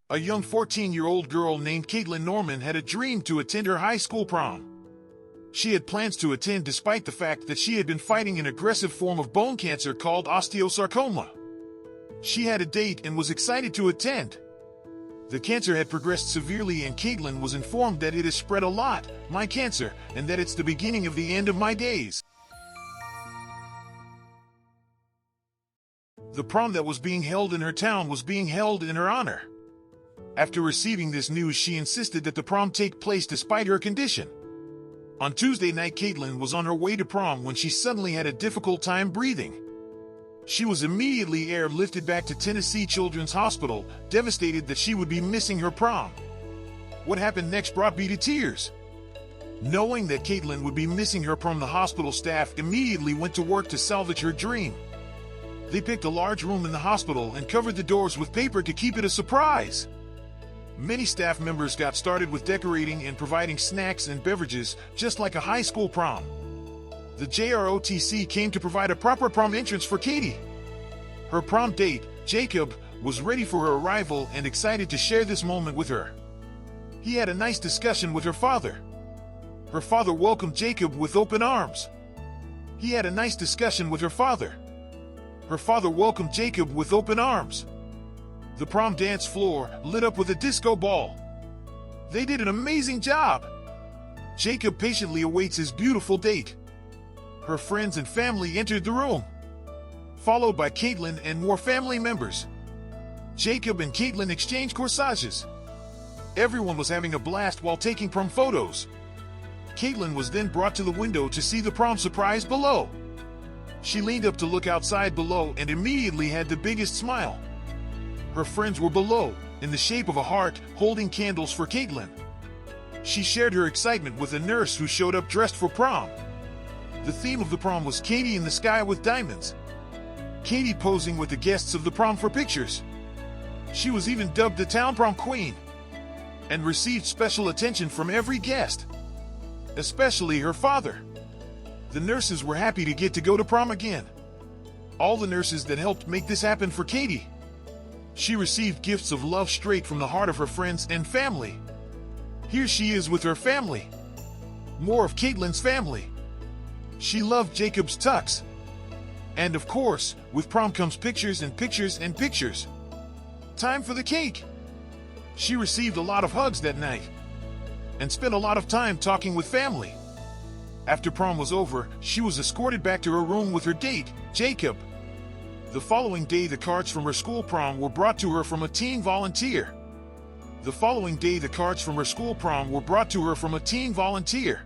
A young 14-year-old girl named Caitlin Norman had a dream to attend her high school prom. She had plans to attend despite the fact that she had been fighting an aggressive form of bone cancer called osteosarcoma. She had a date and was excited to attend. The cancer had progressed severely and Caitlin was informed that it has spread a lot, my cancer, and that it's the beginning of the end of my days. The prom that was being held in her town was being held in her honor. After receiving this news, she insisted that the prom take place despite her condition. On Tuesday night, Caitlin was on her way to prom when she suddenly had a difficult time breathing. She was immediately airlifted back to Tennessee Children's Hospital, devastated that she would be missing her prom. What happened next brought me to tears. Knowing that Caitlin would be missing her prom, the hospital staff immediately went to work to salvage her dream. They picked a large room in the hospital and covered the doors with paper to keep it a surprise. Many staff members got started with decorating and providing snacks and beverages, just like a high school prom. The JROTC came to provide a proper prom entrance for Katie. Her prom date, Jacob, was ready for her arrival and excited to share this moment with her. He had a nice discussion with her father. Her father welcomed Jacob with open arms. He had a nice discussion with her father. Her father welcomed Jacob with open arms. The prom dance floor lit up with a disco ball. They did an amazing job. Jacob patiently awaits his beautiful date. Her friends and family entered the room, followed by Caitlin and more family members. Jacob and Caitlin exchanged corsages. Everyone was having a blast while taking prom photos. Caitlin was then brought to the window to see the prom surprise below. She leaned up to look outside below and immediately had the biggest smile. Her friends were below, in the shape of a heart, holding candles for Caitlin. She shared her excitement with a nurse who showed up dressed for prom. The theme of the prom was Katie in the sky with diamonds. Katie posing with the guests of the prom for pictures. She was even dubbed the town prom queen and received special attention from every guest, especially her father. The nurses were happy to get to go to prom again. All the nurses that helped make this happen for Katie. She received gifts of love straight from the heart of her friends and family. Here she is with her family. More of Caitlin's family. She loved Jacob's tux. And of course, with prom comes pictures and pictures and pictures. Time for the cake. She received a lot of hugs that night and spent a lot of time talking with family. After prom was over, she was escorted back to her room with her date, Jacob. The following day, the cards from her school prom were brought to her from a teen volunteer. The following day, the cards from her school prom were brought to her from a teen volunteer.